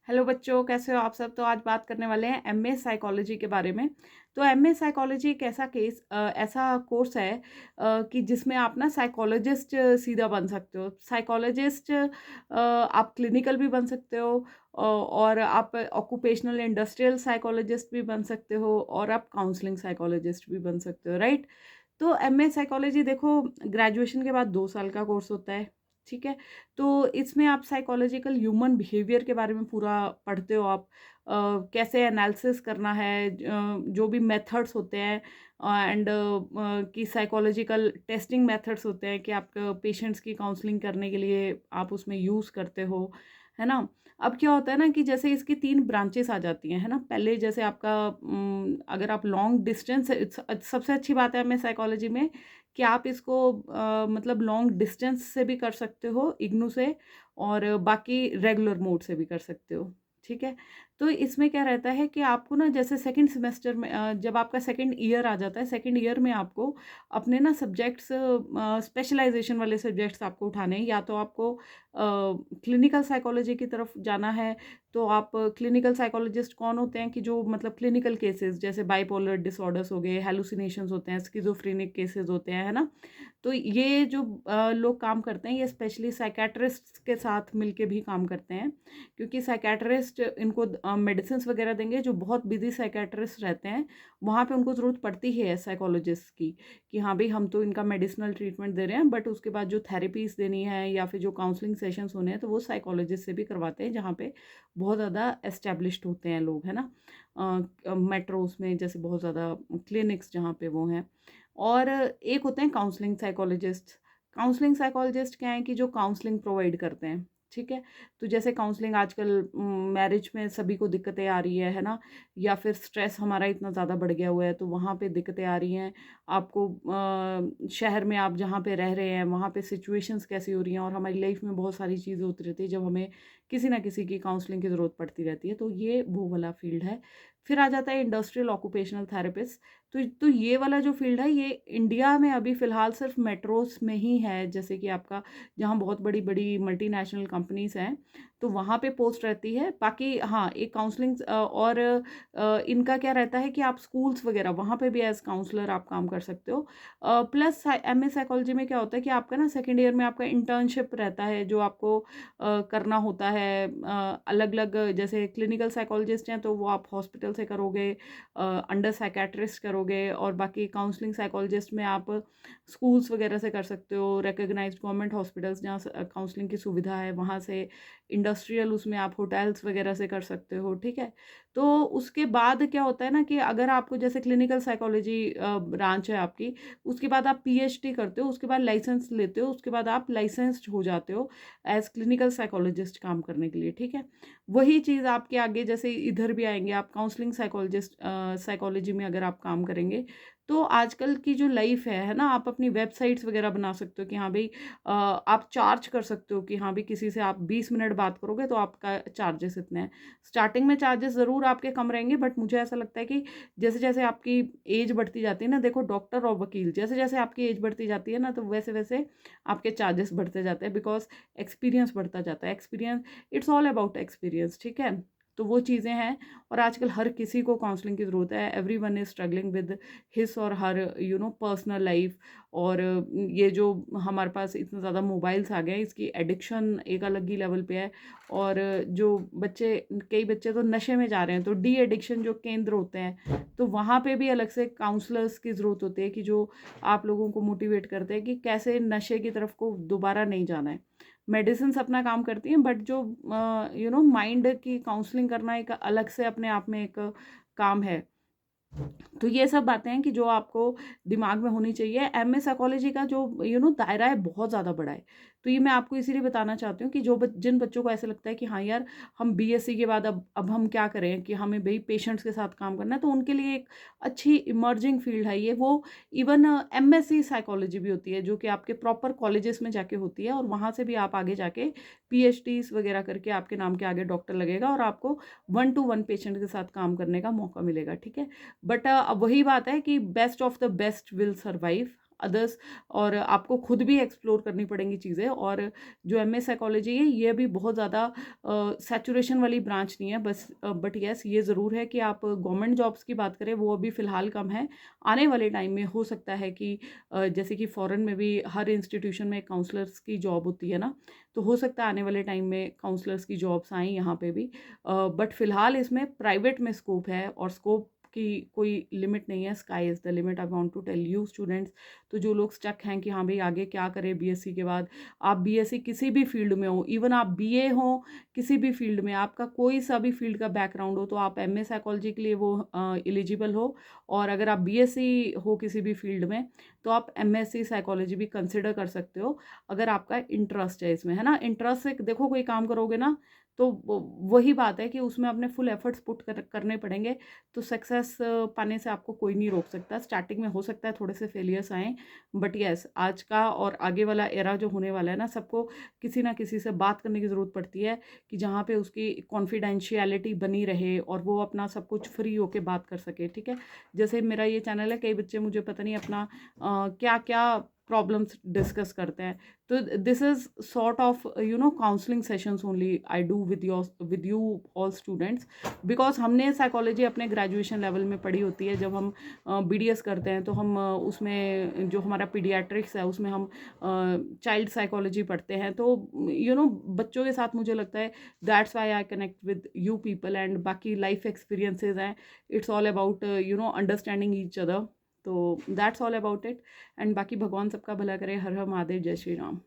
Hello बच्चों, कैसे हो आप सब। तो आज बात करने वाले हैं एमए साइकोलॉजी के बारे में। तो एमए साइकोलॉजी एक ऐसा कोर्स है कि जिसमें आप ना साइकोलॉजिस्ट सीधा बन सकते हो। साइकोलॉजिस्ट आप क्लिनिकल भी बन सकते हो, और आप ऑक्यूपेशनल इंडस्ट्रियल साइकोलॉजिस्ट भी बन सकते हो, और आप काउंसलिंग साइकोलॉजिस्ट भी बन सकते हो, राइट। तो एमए साइकोलॉजी देखो, ग्रेजुएशन के बाद 2 साल का कोर्स होता है, ठीक है। तो इसमें आप साइकोलॉजिकल ह्यूमन बिहेवियर के बारे में पूरा पढ़ते हो आप। कैसे एनालिसिस करना है, जो भी मेथड्स होते हैं, एंड कि साइकोलॉजिकल टेस्टिंग मेथड्स होते हैं कि आप पेशेंट्स की काउंसलिंग करने के लिए आप उसमें यूज़ करते हो, है ना। अब क्या होता है ना कि जैसे इसकी 3 ब्रांचेस आ जाती हैं, है ना। पहले जैसे आपका अगर आप लॉन्ग डिस्टेंस, सबसे अच्छी बात है हमें साइकोलॉजी में कि आप इसको मतलब लॉन्ग डिस्टेंस से भी कर सकते हो इग्नू से, और बाकी रेगुलर मोड से भी कर सकते हो, ठीक है। तो इसमें क्या रहता है कि आपको ना जैसे सेकंड सेमेस्टर में, जब आपका सेकंड ईयर आ जाता है, सेकंड ईयर में आपको अपने ना सब्जेक्ट्स, स्पेशलाइजेशन वाले सब्जेक्ट्स आपको उठाने हैं। या तो आपको क्लिनिकल साइकोलॉजी की तरफ जाना है, तो आप क्लिनिकल साइकोलॉजिस्ट कौन होते हैं कि जो मतलब क्लिनिकल केसेस जैसे बाइपोलर डिसऑर्डर्स हो गए, हेलुसिनेशंस होते हैं, स्किज़ोफ्रेनिक केसेस होते हैं, है ना। तो ये जो लोग काम करते हैं, ये स्पेशली साइकेट्रिस्ट के साथ मिलके भी काम करते हैं, क्योंकि साइकेट्रिस्ट इनको मेडिसिन वगैरह देंगे। जो बहुत बिजी साइकेट्रिस्ट रहते हैं, वहाँ पे उनको ज़रूरत पड़ती है साइकोलॉजिस्ट की, कि हाँ भाई हम तो इनका मेडिसिनल ट्रीटमेंट दे रहे हैं, बट उसके बाद जो थेरेपीज देनी है या फिर जो काउंसलिंग सेशंस होने हैं, तो वो साइकोलॉजिस्ट से भी करवाते हैं, जहाँ पे बहुत ज़्यादा एस्टेब्लिश्ड होते हैं लोग, है ना। मेट्रोस में जैसे बहुत ज़्यादा क्लिनिक्स जहाँ पे वो हैं। और एक होते हैं काउंसलिंग साइकोलॉजिस्ट। काउंसलिंग साइकोलॉजिस्ट क्या है कि जो काउंसलिंग प्रोवाइड करते हैं, ठीक है। तो जैसे काउंसलिंग आजकल मैरिज में सभी को दिक्कतें आ रही है ना, या फिर स्ट्रेस हमारा इतना ज़्यादा बढ़ गया हुआ है, तो वहाँ पे दिक्कतें आ रही हैं आपको। शहर में आप जहाँ पे रह रहे हैं, वहाँ पे सिचुएशंस कैसी हो रही हैं, और हमारी लाइफ में बहुत सारी चीज़ें होती रहती है जब हमें किसी ना किसी की काउंसलिंग की ज़रूरत पड़ती रहती है। तो ये वो वाला फील्ड है। फिर आ जाता है इंडस्ट्रियल ऑक्यूपेशनल थेरेपिस्ट। तो ये वाला जो फील्ड है, ये इंडिया में अभी फ़िलहाल सिर्फ मेट्रोस में ही है, जैसे कि आपका जहाँ बहुत बड़ी बड़ी मल्टीनेशनल कंपनीज़ हैं, तो वहाँ पे पोस्ट रहती है। बाकी हाँ, एक काउंसलिंग और इनका क्या रहता है कि आप स्कूल्स वगैरह वहाँ पे भी एज़ काउंसलर आप काम कर सकते हो। प्लस एमए साइकोलॉजी में क्या होता है कि आपका ना सेकंड ईयर में आपका इंटर्नशिप रहता है, जो आपको करना होता है। अलग-अलग जैसे क्लिनिकल साइकोलॉजिस्ट हैं, तो वो आप हॉस्पिटल से करोगे, अंडर साइकियाट्रिस्ट करोगे, और बाकी काउंसलिंग साइकोलॉजिस्ट में आप स्कूल्स वगैरह से कर सकते हो, रिकॉग्नाइज्ड गवर्नमेंट हॉस्पिटल्स जहाँ काउंसलिंग की सुविधा है वहाँ से, इंडस्ट्रियल उसमें आप होटल्स वगैरह से कर सकते हो, ठीक है। तो उसके बाद क्या होता है ना कि अगर आपको जैसे क्लिनिकल साइकोलॉजी ब्रांच है आपकी, उसके बाद आप पीएचडी करते हो, उसके बाद लाइसेंस लेते हो, उसके बाद आप लाइसेंस्ड हो जाते हो एज क्लिनिकल साइकोलॉजिस्ट काम करने के लिए, ठीक है। वही चीज़ आपके आगे जैसे इधर भी आएंगे, आप काउंसलिंग साइकोलॉजिस्ट साइकोलॉजी में अगर आप काम करेंगे, तो आजकल की जो लाइफ है ना, आप अपनी वेबसाइट्स वगैरह बना सकते हो कि हाँ भाई, आप चार्ज कर सकते हो कि हाँ भाई किसी से आप 20 मिनट बात करोगे तो आपका चार्जेस इतने हैं। स्टार्टिंग में चार्जेस ज़रूर आपके कम रहेंगे, बट मुझे ऐसा लगता है कि जैसे जैसे आपकी एज बढ़ती जाती है ना, देखो डॉक्टर और वकील, जैसे जैसे आपकी एज बढ़ती जाती है ना, तो वैसे वैसे आपके चार्जेस बढ़ते जाते हैं, बिकॉज एक्सपीरियंस बढ़ता जाता है। Experience, it's all about experience, ठीक है। तो वो चीज़ें हैं। और आजकल हर किसी को काउंसलिंग की ज़रूरत है। Every one is struggling with his और हर पर्सनल लाइफ। और ये जो हमारे पास इतने ज़्यादा मोबाइल्स आ गए हैं, इसकी एडिक्शन एक अलग ही लेवल पे है। और जो बच्चे, कई बच्चे तो नशे में जा रहे हैं, तो डी एडिक्शन जो केंद्र होते हैं, तो वहाँ पे भी अलग से काउंसलर्स की ज़रूरत होती है कि जो आप लोगों को मोटिवेट करते हैं कि कैसे नशे की तरफ को दोबारा नहीं जाना है। मेडिसिन अपना काम करती हैं, बट जो माइंड की काउंसलिंग करना एक अलग से अपने आप में एक काम है। तो ये सब बातें हैं कि जो आपको दिमाग में होनी चाहिए। एमए साइकोलॉजी का जो दायरा है, बहुत ज़्यादा बड़ा है। तो ये मैं आपको इसीलिए बताना चाहती हूँ कि जिन बच्चों को ऐसा लगता है कि हाँ यार, हम बीएससी के बाद अब हम क्या करें, कि हमें भाई पेशेंट्स के साथ काम करना है, तो उनके लिए एक अच्छी इमर्जिंग फील्ड है ये। वो इवन एमएससी साइकोलॉजी भी होती है, जो कि आपके प्रॉपर कॉलेजेस में जाके होती है, और वहाँ से भी आप आगे जाके पीएचडीज वगैरह करके आपके नाम के आगे डॉक्टर लगेगा, और आपको 1-to-1 पेशेंट के साथ काम करने का मौका मिलेगा, ठीक है। बट अब वही बात है कि best of the best will survive. Others, और आपको खुद भी एक्सप्लोर करनी पड़ेंगी चीज़ें। और जो एमए साइकोलॉजी है ये भी बहुत ज़्यादा सैचुरेशन वाली ब्रांच नहीं है, बस बट यस ये ज़रूर है कि आप गवर्नमेंट जॉब्स की बात करें वो अभी फ़िलहाल कम है। आने वाले टाइम में हो सकता है कि जैसे कि फ़ॉरेन में भी हर इंस्टीट्यूशन में काउंसलर्स की जॉब होती है ना, तो हो सकता है आने वाले टाइम में काउंसलर्स की जॉब्स आएँ यहाँ पे भी। बट फ़िलहाल इसमें प्राइवेट में स्कोप है, और स्कोप की कोई लिमिट नहीं है, sky is the limit, I want to tell you students. तो जो लोग स्टक हैं कि हाँ भाई आगे क्या करें बीएससी के बाद, आप बीएससी किसी भी फील्ड में हो, इवन आप बीए हो, किसी भी फील्ड में आपका कोई सा भी फील्ड का बैकग्राउंड हो, तो आप एमए साइकोलॉजी के लिए वो एलिजिबल हो। और अगर आप बीएससी हो किसी भी फील्ड में, तो आप एमएससी साइकोलॉजी भी कंसिडर कर सकते हो, अगर आपका इंटरेस्ट है इसमें, है ना। इंटरेस्ट से देखो कोई काम करोगे ना, तो वही बात है कि उसमें अपने फुल एफर्ट्स पुट करने पड़ेंगे, तो सक्सेस पाने से आपको कोई नहीं रोक सकता। स्टार्टिंग में हो सकता है थोड़े से फेलियर्स आएँ, बट यस आज का और आगे वाला एरा जो होने वाला है ना, सबको किसी ना किसी से बात करने की ज़रूरत पड़ती है, कि जहाँ पे उसकी कॉन्फिडेंशियलिटी बनी रहे और वो अपना सब कुछ फ्री होके बात कर सके, ठीक है। जैसे मेरा ये चैनल है, कई बच्चे मुझे पता नहीं अपना क्या क्या प्रॉब्लम्स डिस्कस करते हैं, तो this is sort of counselling sessions only I do with you all students, because हमने साइकोलॉजी अपने ग्रेजुएशन लेवल में पढ़ी होती है। जब हम बीडीएस करते हैं तो हम उसमें जो हमारा पीडियाट्रिक्स है उसमें हम चाइल्ड साइकोलॉजी पढ़ते हैं, तो बच्चों के साथ मुझे लगता है that's why I connect with you people, and बाकी लाइफ एक्सपीरियंसेस हैं, it's all about understanding each other. तो that's all about it, and बाकी भगवान सबका भला करे। हर हर महादेव, जय श्री राम।